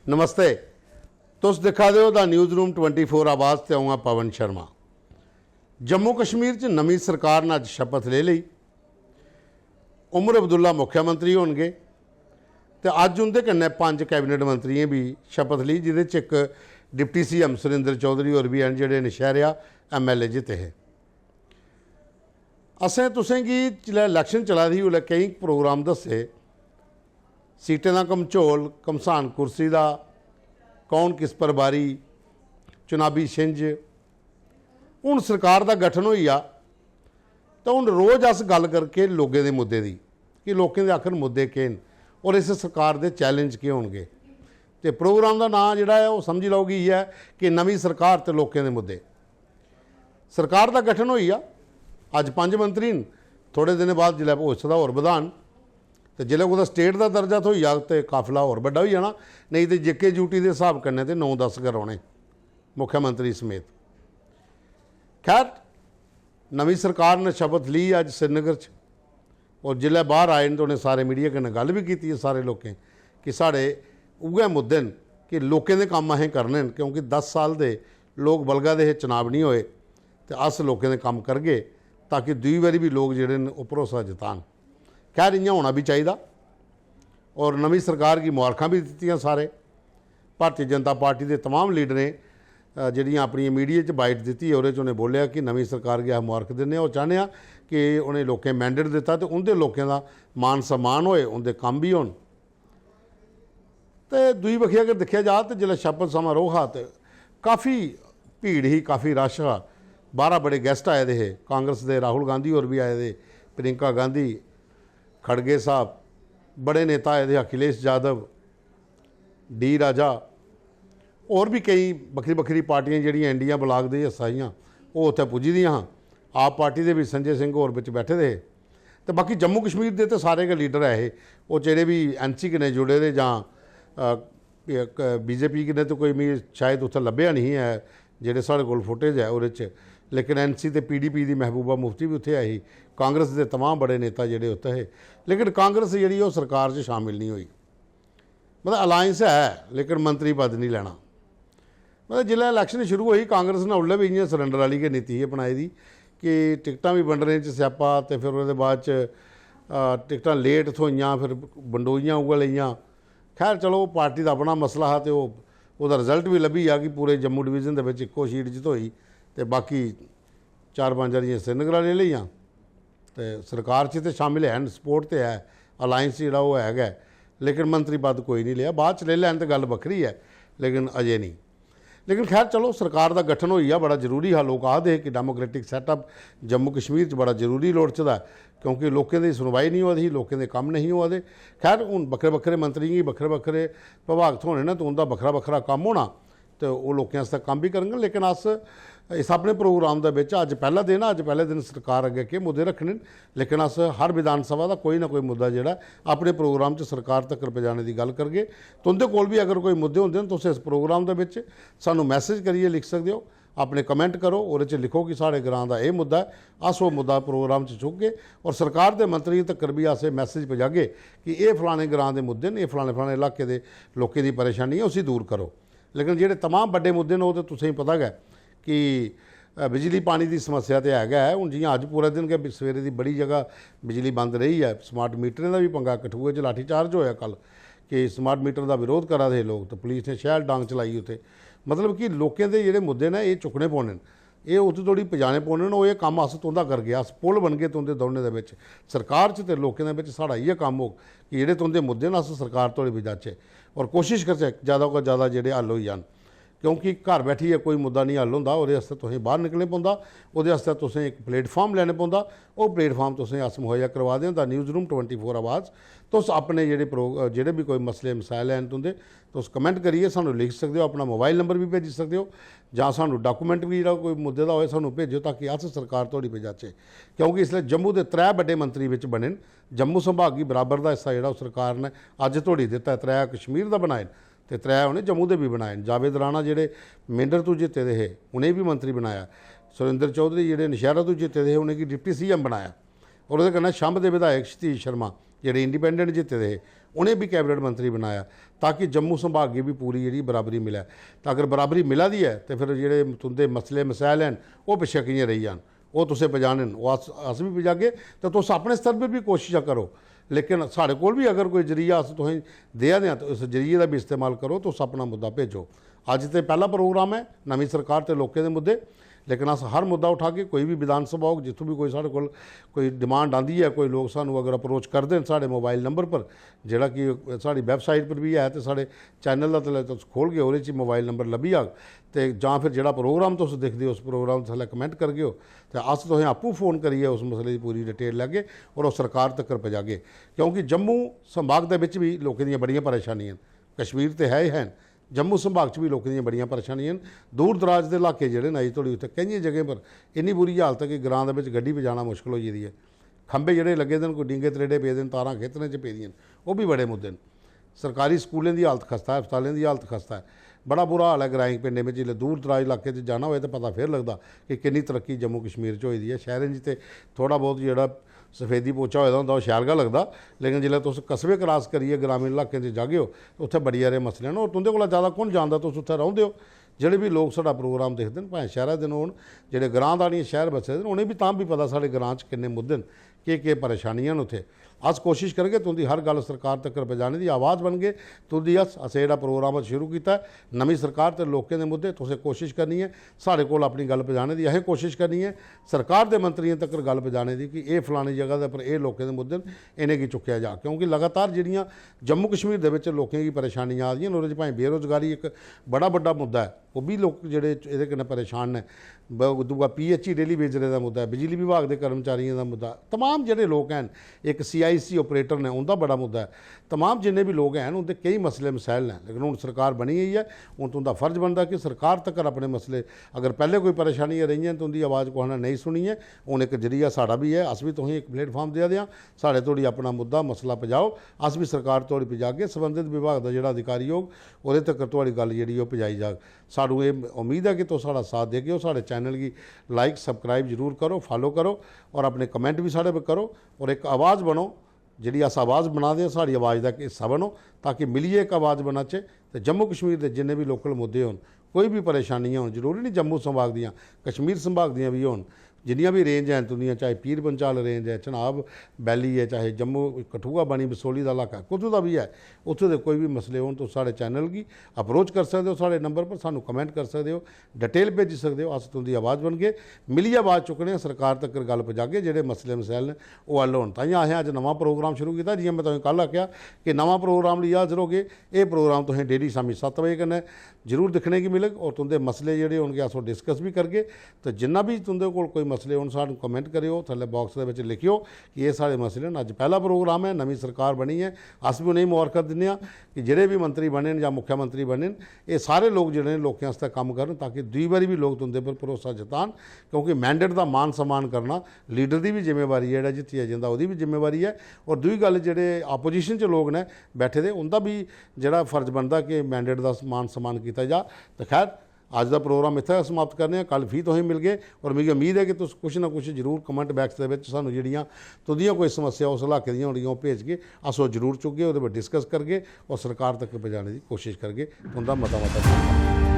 नमस्ते। तुस दिखा दे द न्यूज़ रूम 24 आवाज़ ते आऊँ पवन शर्मा। जम्मू कश्मीर च नवी सरकार ने अज शपथ ले ली। उमर अब्दुल्ला मुख्यमंत्री होणगे ते अज उनके कन्नै 5 कैबिनेट मंत्रियों भी शपथ ली, जिहदे च एक डिप्टी सीएम सुरिंदर चौधरी होर भी हैं जिहड़े नशहरिया MLA जिते है। असें तुसें गी जिसलै इलैक्शन चला दी उसलै कई प्रोग्राम दस्से, सीटें का घमझोल, घमसान कुर्सी का, कौन किस पर बारी, चुनावी छिंज। हुण सरकार का गठन होई आ तो हुण रोज़ अस गल करके लोगों के मुद्दे की कि लोगों के आखिर मुद्दे केह् न और इस सरकार के चैलेंज के होणगे। तो प्रोग्राम का नाम जिहड़ा है वो समझी लो कि है कि नवी सरकार ते लोगों के मुद्दे। सरकार का गठन होई आ, अज 5 मंत्री न, थोड़े दिन बाद जिसलै हो सकदा होर वधान, तो जिसलै कुदै स्टेट का दर्जा थोई जाग तो काफिला होर बड़ा हो जाना, नहीं तो JK ड्यूटी के हिसाब कन्नै तो 9-10 करवाने मुख्यमंत्री समेत। खैर, नवी सरकार ने शपथ ली अज श्रीनगर च, और जिसलै बाहर आए तो उन्हें सारे मीडिया कन्नै गल भी की है सारे लोगों कि साढ़े उ'ऐ मुद्दे न कि लोगों के काम असें करने न, क्योंकि 10 साल दे लोग बलगा दे चुनाव नहीं होए तो अस लोगों के काम करगे ताकि दूई बारी भी लोग जिहड़े न ओह भरोसा जतान। खैर, इ'यां होना भी चाहिए और नवी सरकार की मुबारखां भी दित्तियां सारे। भारतीय जनता पार्टी के तमाम लीडरें जिहड़ियां अपनी मीडिया च बाइट दी है, उहदे च उन्हें बोलिया कि नवी सरकार की अस मुबारक दिंदे और चाहते हैं कि उन्हें लोकें मैंडेट दिता तो उनके लोगों का मान सम्मान होए, उनके काम भी होन। तो दूई बखी अगर देखा जा तो जिसलै शपथ समारोह हा तो काफ़ी भीड़ ही, काफ़ी रश हा। 12 बड़े गैसट आए दे, कांग्रेस के राहुल गांधी होर भी आए दे, प्रियंका गांधी, खड़गे साहब, बड़े नेता आए थे, अखिलेश यादव, D राजा, और भी कई बखरी बखरी पार्टियां जिहड़ियां इंडिया ब्लाक दे हिस्सा हियां वो उत्थे पुजी दियां हाँ। आप पार्टी के भी संजय सिंह होर विच बैठे थे। तो बाकी जम्मू कश्मीर के तो सारे के लीडर है वो, जेहड़े भी NC कन्नै जुड़े दे जां BJP कन्नै तो कोई मी शायद उत्थे लभ्या नहीं है, जेहड़े साढ़े कोल फुटेज है उहदे च। लेकिन NC ते PDP की महबूबा मुफ्ती भी उत्थे आई, कांग्रेस के तमाम बड़े नेता जिहड़े उत्थे है। लेकिन कांग्रेस जिहड़ी वो सरकार च शामिल नहीं हुई, मतलब अलायंस है लेकिन मंत्री पद नहीं लेना। मतलब जिसलै इलैक्शन शुरू हुई कांग्रेस ने उल्ले भी इ'यां सरेंडर वाली गै नीति ही अपनाई दी कि टिकटां भी बंडने च स्यापा, तो फिर उसदे बाद टिकटां लेट थोइयां, फिर बंडोइयां उ'ऐ लेइयां। खैर चलो, पार्टी का अपना मसला हा तो उसदा रिजल्ट भी लभी आ कि पूरे जम्मू डिवीजन के इक्को सीट जितोई, तो बाकी 4-5 जरियां श्रीनगर वाले लेइयां। तो सरकार च तो शामिल है, सपोर्ट तो है, अलायंस जिहड़ा वो है, लेकिन मंत्री पद कोई नहीं लिया। बाद च ले लैन तो गल बखरी है, लेकिन अजे नहीं। लेकिन खैर चलो, सरकार का गठन होई आ, बड़ा जरूरी हा। लोग आखदे कि डेमोक्रेटिक सैटअप जम्मू कश्मीर च बड़ा जरूरी लोड़चदा, क्योंकि लोगों की सुनवाई नहीं होती, लोगों के काम नहीं होते। खैर, हुण बक्खरे बक्खरे मंत्रियों गी बक्खरे बक्खरे विभाग थोने न, तो उनका बक्खरा बक्खरा काम होना, तो वो लोगों आस्तै काम भी करन। लेकिन अस इस अपने प्रोग्राम के अज पहला दिन, अज पहले दिन सरकार अगे के मुद्दे रखने, लेकिन अस हर विधान सभा का कोई ना कोई मुद्दा जिहड़ा अपने प्रोग्राम च सरकार तक पहुँचाने की गल करगे। तो उनके कोल भी अगर कोई मुद्दे होंदे तुसीं इस प्रोग्राम के सानू मैसेज करिए लिख सकते हो, अपने कमेंट करो, और लिखो कि साढ़े ग्रां का यह मुद्दा है, अस वो मुद्दा प्रोग्राम चुकगे और सरकार के मंत्री तक भी अस मैसेज पजागे कि ये फलाने ग्रां के मुद्दे ने, ये फलाने फलाने इलाके के लोगों की परेशानी है, उसी दूर करो। लेकिन जोड़े तमाम बड़े मुद्दे ने वो तो तुसीं पता है कि बिजली पानी की समस्या तो है। हुण जियां अज पूरा दिन के सवेरे की बड़ी जगह बिजली बंद रही है, स्मार्ट मीटरें का भी पंगा, कठुए च लाठीचार्ज होया कल कि स्मार्ट मीटर का विरोध करा दे लोग, तो पुलिस ने शैल डांग चलाई उत्थे। मतलब कि लोगों के जिहड़े मुद्दे ने ये चुकने पौने, ये उत्थे थोड़ी पजाने पौने, वो ये काम अस तुंदा कर गया, अस पुल बन गए तुंदे दोने दे विच, सरकार च ते लोगों दे विच साड़ा इ'यै काम हो कि जिहड़े तुंदे मुद्दे न अस सरकार तोड़ी पजाचे और कोशिश करचे ज़्यादा को ज़्यादा जिहड़े हल हो जान। क्योंकि घर बैठिए कोई मुद्दा नहीं हल होंदा, उहदे आस्ते तुसीं बाहर निकलने पौंदा, उहदे आस्ते तुसीं एक प्लेटफार्म लैने पौंदा, वो प्लेटफार्म तुसीं अस मुहैया करवा दें। द न्यूज़ रूम 24 आवाज़ तुस अपने जेह्ड़े भी कोई मसले मसाइल हैं तुंदे, तुस कमेंट करिए सानू लिख सकते हो, अपना मोबाइल नंबर भी भेजी सकते हो, जां सानू डॉकूमेंट भी जिहड़ा कोई मुद्दे दा होए सानू भेजो ताकि अस सरकार तोड़ी पजाचे। क्योंकि इसलिए जम्मू के 3 बड़े मंत्री विच बने न, जम्मू संभाग गी बराबर का हिस्सा जिहड़ा सरकार ने अज तोड़ी दिता है, 3 कश्मीर का बनाए तो 3 उन्हें जम्मू के भी बनाए। जावेद राणा जिहड़े मेंढर तो जिते दे है उन्हें भी मंत्री बनाया, सुरिंदर चौधरी जिहड़े नशहरा तो जिते दे उन्हें डिप्टी CM बनाया, और उहदे कन्नै शंभ के विधायक सतीश शर्मा ਜਿਹੜੇ ਇੰਡੀਪੈਂडेंट जिते दे उन्हें भी कैबिनेट मंत्री बनाया ताकि जम्मू संभाग गी भी पूरी जी बराबरी मिले। तो अगर बराबरी मिला दी है तो फिर जो तुंदे मसले मसाइल हैं वो पिछे कि'यां रही जान, वो तुसें पजाने अस भी पजागे। तो तुस अपने स्तर पर भी कोशिश करो, लेकिन साढ़े कोल भी अगर कोई जरिया अस तुसें देआ दें तो इस जरिए का भी इस्तेमाल करो। तुस अपना मुद्दा भेजो। अज तो पहला प्रोग्राम है नवीं सरकार ते लोकें दे मुद्दे, लेकिन अस हर मुद्दा उठा के कोई भी विधान सभा हो जितों भी कोई साढ़े कोल कोई डिमांड आती है, कोई लोग सानू अगर अप्रोच करते हैं साढ़े मोबाइल नंबर पर जोड़ा कि साड़ी वैबसाइट पर भी है तो साढ़े चैनल का तले तुस खोल के वो मोबाइल नंबर लभी जाग तो जां फिर जोड़ा प्रोग्राम तुस दिखते हो उस प्रोग्राम थल्ले कमेंट करगे हो तो अस तुसें आपूँ फोन करिए उस मसले की पूरी डिटेल लैगे और उस सरकार तक पजागे। क्योंकि जम्मू संभाग के विच भी लोगों दी बड़ियां परेशानियां, कश्मीर तो है ही हैं, जम्मू संभाग च भी लोगों दी बड़ियां परेशानियां। दूर दराज के इलाके जोड़े ने अज थोड़ी उत्थे कई जगह पर इन्नी बुरी हालत है कि ग्रां दे विच गड्डी पजाना मुश्किल हो जाती है। खंबे जोड़े लगे दिन कोई डींगे तरेडे पे दिन, तारां खेतने च पेदियां, वो भी बड़े मुद्दे हैं। सरकारी स्कूलों की हालत खस्ता है, हस्पतालों की हालत खस्ता है, बड़ा बुरा हाल है। ग्राईं पिंडें में जिसले दूर दराज इलाके जाना हो तो पता फिर लगता कि कितनी तरक्की जम्मू कश्मीर च होई है। शहरें च तो थोड़ा बहुत जोड़ा सफेदी पोचा होया होंदा शैल गै लगदा, लेकिन जिसलै तुस कस्बे क्रॉस करिए ग्रामीण इलाकें च जागे हो तो उत्थे बड़ी सारे मसले न। और तुंदे कोला ज़्यादा कौन जानदा, तुस उत्थे रौंदे हो। जेह्ड़े भी लोग साढ़ा प्रोग्राम देखते हैं भाएं शहरा दे होन जेह्ड़े ग्रां दानियां शहर बसे दे उ'नें भी तां भी पता साढ़े ग्रां च किन्ने मुद्दे न, केह् परेशानियां न उत्थे। अस कोशिश करगे तुंदी हर गल सरकार तक पजाने की आवाज़ बन गए। तुंदी अस जेह्ड़ा प्रोग्राम शुरू किया नवीं सरकार ते लोकें दे मुद्दे तुसें कोशिश करनी है साढ़े कोल अपनी गल पजाने की, असें कोशिश करनी है सरकार के मंत्रियों तक गल पजाने की कि ये फलानी जगह पर ये लोगों के मुद्दे न, इन्हें गी चुक्या जा। क्योंकि लगातार जिहड़ियां जम्मू कश्मीर दे विच लोकें की परेशानियां आ रही हैं, उहदे च भाएं बेरोजगारी एक बड़ा बड़ा मुद्दा है, वो भी लोग जेह्ड़े इहदे कन्नै परेशान ने। दूआ PHE डेली बेजरे का मुद्दा है, बिजली विभाग के कर्मचारियों का मुद्दा, तमाम जेह्ड़े लोग हैं एक CIC ऑपरेटर ने उनका बड़ा मुद्दा है, तमाम जिन्ने भी लोग हैं उनके कई मसले मसाइल हैं। लेकिन हुण सरकार बनी गई है, हुण तुंदा फर्ज बनता कि सरकार तक अपने मसले, अगर पहले कोई परेशानियां रही हैं तो उनकी आवाज़ को ने नहीं सुनी है, हुण एक जरिया साड़ा भी है, अस भी तुसें एक प्लेटफॉर्म दे दें, साढ़े तोड़ी अपना मुद्दा मसला पजाओ, अस भी सरकार तोड़ी पजागे। संबंधित विभाग का जोड़ा अधिकारी होग वो तक तुहाड़ी गल जी पजाई जाग। सानू ये उम्मीद है कि तुस साड़ा साथ देगे। साढ़े चैनल की लाइक सब्सक्राइब जरूर करो, फॉलो करो और अपने कमेंट भी साढ़े पर करो और एक आवाज़ बनो जी अस आवाज़ बना दें, साड़ी आवाज़ का हिस्सा बनो ताकि मिलिए एक आवाज़ बनाचे। तो जम्मू कश्मीर के जिन्ने भी लोकल मुद्दे होन, कोई भी परेशानियां होन, जरूरी नहीं जम्मू संभाग दियां, कश्मीर संभाग दियां भी होन, जिन्नियां भी रेंज हैं दुनिया, चाहे पीर पंचाल रेंज है, चनाब वैली है, चाहे जम्मू कठुआ बनी बसोली का इलाका कुछ का भी है, उत्थे दे कोई भी मसले होन तो साढ़े चैनल की अप्रोच कर सकते हो, साढ़े नंबर पर सानू कमेंट कर सकते हो, डिटेल भेजी सकते हो। अस तुंदी आवाज़ बन गए मिलिए आवाज़ चुकने सरकार तक गल पजागे जेह्ड़े मसले मसाइल ने वो हल होन। ताइयां असें अज नवां प्रोग्राम शुरू किया, जियां मैं तुसें कल आख्या कि नवां प्रोग्राम लेइयै हाज़र हो गए। ये प्रोग्राम तुसें डेली शामी 7 बजे कन्नै जरूर दिक्खने की मिलग और तुंदे मसले जेह्ड़े होणगे अस ओह् डिस्कस भी करगे। तो जिन्ना भी तुंदे कोल कोई मसले होन सानू कमेंट करियो, थल्ले बॉक्स दे विच लिखियो कि ये साढ़े मसले न। अज पहला प्रोग्राम है, नवीं सरकार बनी है, अस भी उन्हें मुबारक दिन्ने आं कि जेह्ड़े भी मंत्री बने या मुख्यमंत्री बने ये सारे लोग जेह्ड़े लोकें आस्तै कम्म करन ताकि दूई बारी भी लोग तुंदे पर भरोसा जतान। क्योंकि मैंडेट का मान सम्मान करना लीडर की भी जिम्मेवारी है, जित्तिया जंदा ओहदी भी जिम्मेवारी है। और दूई गल जेह्ड़े आपोजिशन च लोग ने बैठे दे उनका भी जेह्ड़ा फर्ज बनता कि मैंडेट का मान सम्मान किया जा। तो खैर अज का प्रोग्राम इत्थे समाप्त करने, कल फ्ही तुसें मिल गए और मिगी उम्मीद है कि तुस कुछ ना कुछ जरूर कमेंट बैक्स के सानू जिहड़ियां तुंदियां कोई समस्या उस इलाके दियां होंदियां ओह भेज के अस ओह जरूर चुकगे, उहदे पर डिस्कस करगे और सरकार तक पजाने की कोशिश करगे। तुंदा मता